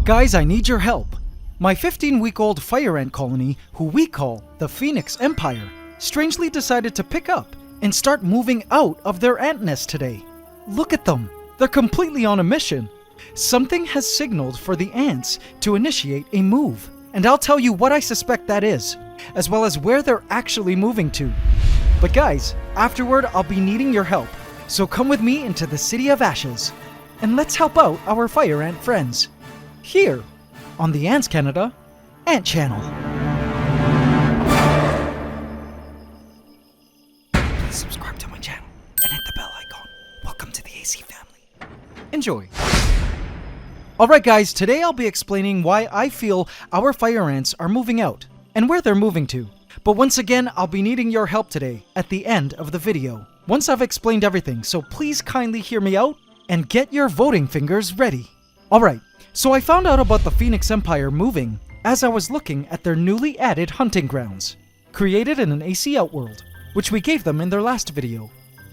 Guys, I need your help. My 15-week-old fire ant colony, who we call the Phoenix Empire, strangely decided to pick up and start moving out of their ant nest today. Look at them. They're completely on a mission. Something has signaled for the ants to initiate a move, and I'll tell you what I suspect that is, as well as where they're actually moving to. But guys, afterward I'll be needing your help, so come with me into the City of Ashes, and let's help out our fire ant friends, here on the AntsCanada Ant Channel. Please subscribe to my channel and hit the bell icon. Welcome to the AC family. Enjoy. Alright guys, today I'll be explaining why I feel our fire ants are moving out and where they're moving to. But once again, I'll be needing your help today at the end of the video, once I've explained everything, so please kindly hear me out and get your voting fingers ready. Alright, so I found out about the Phoenix Empire moving as I was looking at their newly added hunting grounds, created in an AC Outworld, which we gave them in their last video.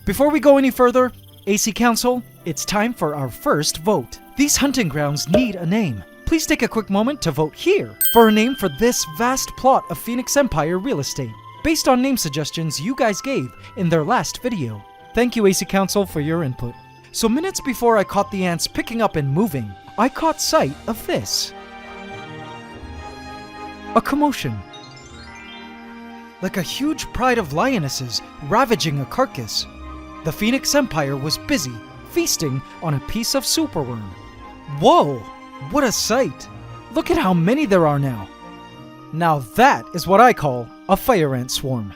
Before we go any further, AC Council, it's time for our first vote. These hunting grounds need a name. Please take a quick moment to vote here for a name for this vast plot of Phoenix Empire real estate, based on name suggestions you guys gave in their last video. Thank you, AC Council, for your input. So minutes before I caught the ants picking up and moving, I caught sight of this. A commotion. Like a huge pride of lionesses ravaging a carcass, the Phoenix Empire was busy feasting on a piece of superworm. Whoa! What a sight! Look at how many there are now. Now that is what I call a fire ant swarm.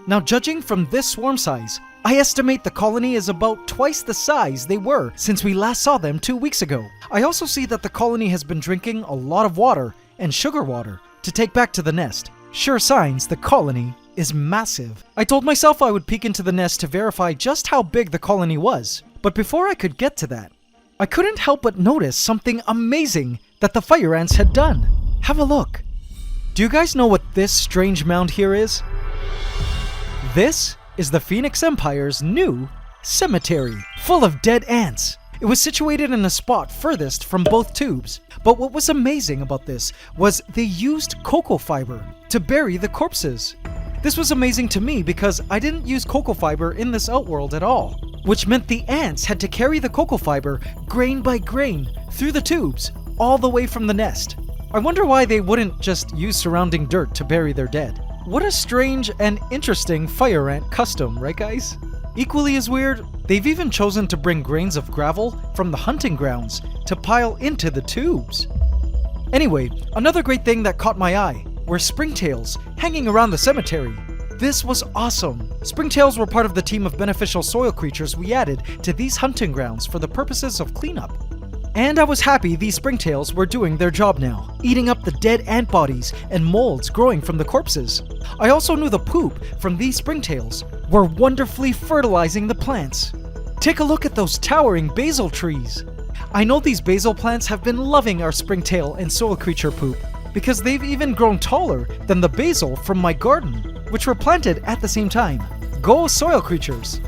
Now judging from this swarm size, I estimate the colony is about twice the size they were since we last saw them 2 weeks ago. I also see that the colony has been drinking a lot of water and sugar water to take back to the nest. Sure signs the colony is massive. I told myself I would peek into the nest to verify just how big the colony was, but before I could get to that, I couldn't help but notice something amazing that the fire ants had done. Have a look. Do you guys know what this strange mound here is? This is the Phoenix Empire's new cemetery, full of dead ants. It was situated in a spot furthest from both tubes, but what was amazing about this was they used cocoa fiber to bury the corpses. This was amazing to me because I didn't use cocoa fiber in this outworld at all, which meant the ants had to carry the cocoa fiber grain by grain through the tubes all the way from the nest. I wonder why they wouldn't just use surrounding dirt to bury their dead. What a strange and interesting fire ant custom, right guys? Equally as weird, they've even chosen to bring grains of gravel from the hunting grounds to pile into the tubes. Anyway, another great thing that caught my eye were springtails hanging around the cemetery. This was awesome. Springtails were part of the team of beneficial soil creatures we added to these hunting grounds for the purposes of cleanup. And I was happy these springtails were doing their job now, eating up the dead ant bodies and molds growing from the corpses. I also knew the poop from these springtails were wonderfully fertilizing the plants. Take a look at those towering basil trees. I know these basil plants have been loving our springtail and soil creature poop, because they've even grown taller than the basil from my garden, which were planted at the same time. Go soil creatures!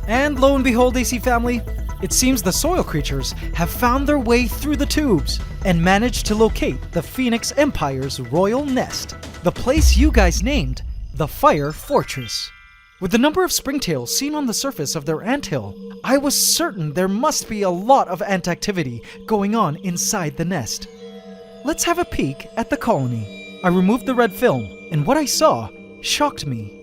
And lo and behold, AC family, it seems the soil creatures have found their way through the tubes and managed to locate the Phoenix Empire's royal nest, the place you guys named the Fire Fortress. With the number of springtails seen on the surface of their anthill, I was certain there must be a lot of ant activity going on inside the nest. Let's have a peek at the colony. I removed the red film, and what I saw shocked me.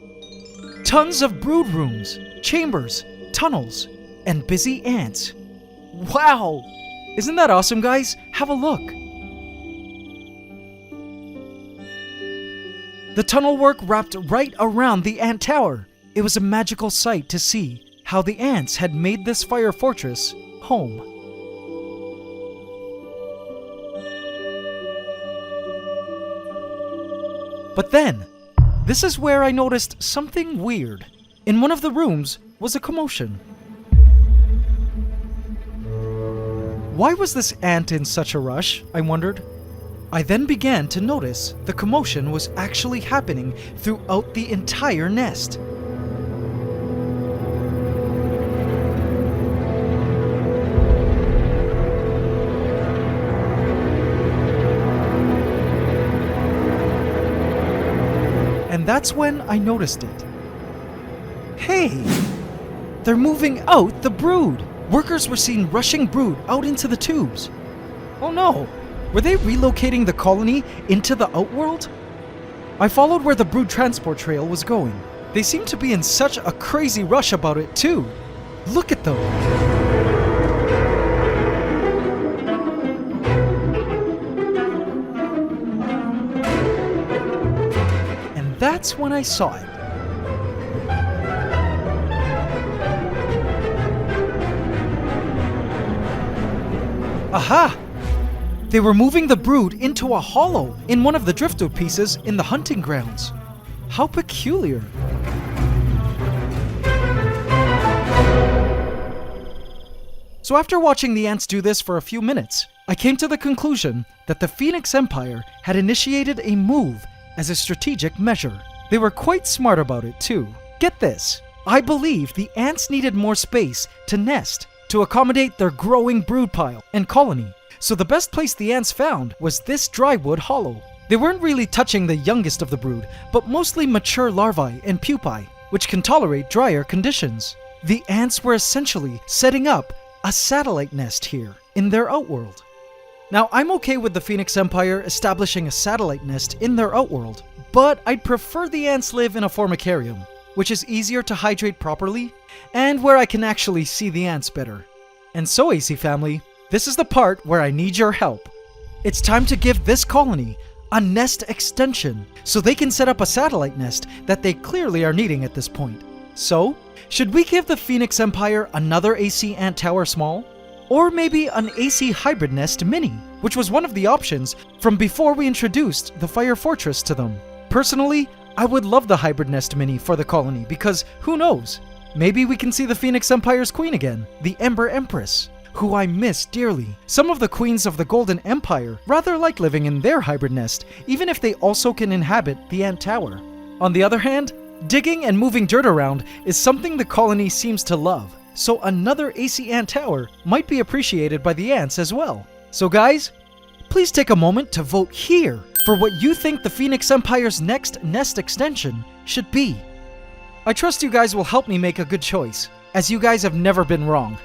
Tons of brood rooms, chambers, tunnels, and busy ants. Wow! Isn't that awesome, guys? Have a look. The tunnel work wrapped right around the ant tower. It was a magical sight to see how the ants had made this fire fortress home. But then, this is where I noticed something weird. In one of the rooms was a commotion. Why was this ant in such a rush, I wondered. I then began to notice the commotion was actually happening throughout the entire nest. that's when I noticed it. Hey! They're moving out the brood! Workers were seen rushing brood out into the tubes. Oh no! Were they relocating the colony into the outworld? I followed where the brood transport trail was going. They seemed to be in such a crazy rush about it too. Look at them! And that's when I saw it. Aha! They were moving the brood into a hollow in one of the driftwood pieces in the hunting grounds. How peculiar. So after watching the ants do this for a few minutes, I came to the conclusion that the Phoenix Empire had initiated a move as a strategic measure. They were quite smart about it too. Get this, I believe the ants needed more space to nest to accommodate their growing brood pile and colony. So the best place the ants found was this drywood hollow. They weren't really touching the youngest of the brood, but mostly mature larvae and pupae, which can tolerate drier conditions. The ants were essentially setting up a satellite nest here in their outworld. Now, I'm okay with the Phoenix Empire establishing a satellite nest in their outworld, but I'd prefer the ants live in a formicarium, which is easier to hydrate properly, and where I can actually see the ants better. And so, AC family, this is the part where I need your help. It's time to give this colony a nest extension so they can set up a satellite nest that they clearly are needing at this point. So, should we give the Phoenix Empire another AC ant tower small? Or maybe an AC hybrid nest mini, which was one of the options from before we introduced the Fire Fortress to them. Personally, I would love the hybrid nest mini for the colony because who knows? Maybe we can see the Phoenix Empire's queen again, the Ember Empress, who I miss dearly. Some of the queens of the Golden Empire rather like living in their hybrid nest, even if they also can inhabit the ant tower. On the other hand, digging and moving dirt around is something the colony seems to love, so another AC ant tower might be appreciated by the ants as well. So guys, please take a moment to vote here for what you think the Phoenix Empire's next nest extension should be. I trust you guys will help me make a good choice, as you guys have never been wrong.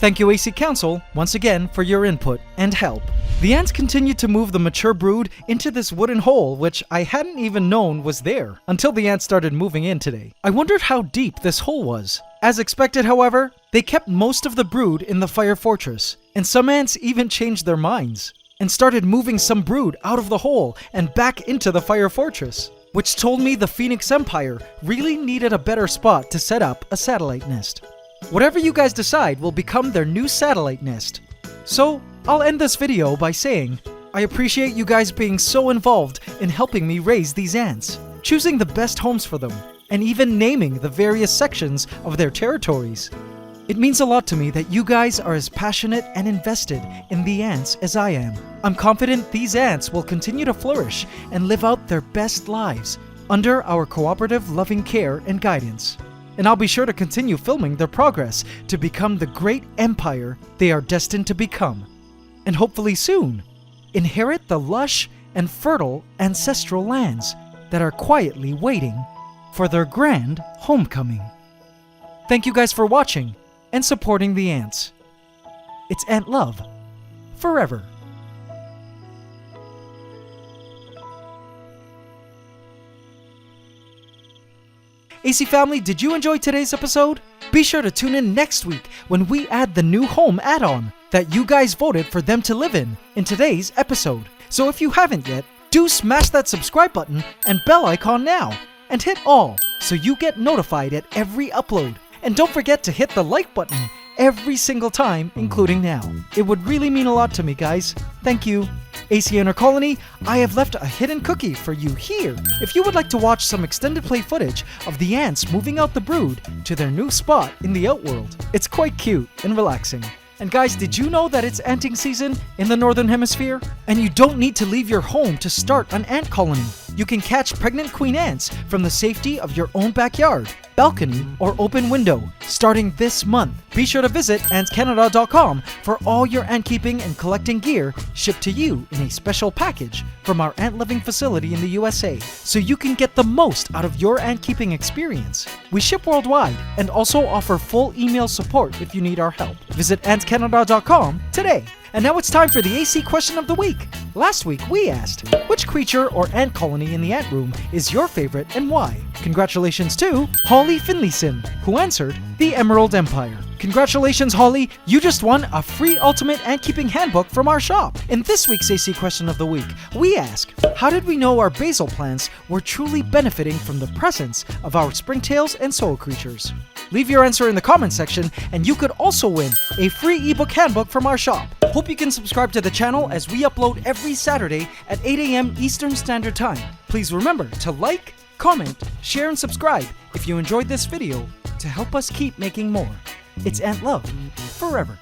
Thank you AC Council, once again, for your input and help. The ants continued to move the mature brood into this wooden hole, which I hadn't even known was there until the ants started moving in today. I wondered how deep this hole was. As expected, however, they kept most of the brood in the Fire Fortress, and some ants even changed their minds and started moving some brood out of the hole and back into the Fire Fortress, which told me the Phoenix Empire really needed a better spot to set up a satellite nest. Whatever you guys decide will become their new satellite nest. So, I'll end this video by saying, I appreciate you guys being so involved in helping me raise these ants, choosing the best homes for them, and even naming the various sections of their territories. It means a lot to me that you guys are as passionate and invested in the ants as I am. I'm confident these ants will continue to flourish and live out their best lives under our cooperative, loving care and guidance. And I'll be sure to continue filming their progress to become the great empire they are destined to become. And hopefully soon, inherit the lush and fertile ancestral lands that are quietly waiting for their grand homecoming. Thank you guys for watching and supporting the ants. It's Ant Love forever. AC family, did you enjoy today's episode? Be sure to tune in next week when we add the new home add-on that you guys voted for them to live in today's episode. So if you haven't yet, do smash that subscribe button and bell icon now, and hit all so you get notified at every upload. And don't forget to hit the like button every single time, including now. It would really mean a lot to me, guys. Thank you. AC Inner Colony, I have left a hidden cookie for you here if you would like to watch some extended play footage of the ants moving out the brood to their new spot in the outworld. It's quite cute and relaxing. And guys, did you know that it's anting season in the Northern Hemisphere? And you don't need to leave your home to start an ant colony. you can catch pregnant queen ants from the safety of your own backyard, balcony, or open window starting this month. Be sure to visit AntsCanada.com for all your ant keeping and collecting gear shipped to you in a special package from our ant living facility in the USA, so you can get the most out of your ant keeping experience. We ship worldwide and also offer full email support if you need our help. Visit AntsCanada.com today. And now it's time for the AC question of the week. Last week we asked, which creature or ant colony in the ant room is your favorite and why? Congratulations to Holly Finlayson, who answered the Emerald Empire. Congratulations, Holly! You just won a free Ultimate Ant Keeping Handbook from our shop. In this week's AC question of the week, we ask, how did we know our basil plants were truly benefiting from the presence of our springtails and soil creatures? Leave your answer in the comment section, and you could also win a free ebook handbook from our shop. Hope you can subscribe to the channel as we upload every Saturday at 8 a.m. Eastern Standard Time. Please remember to like, comment, share, and subscribe if you enjoyed this video to help us keep making more. It's Ant Love forever.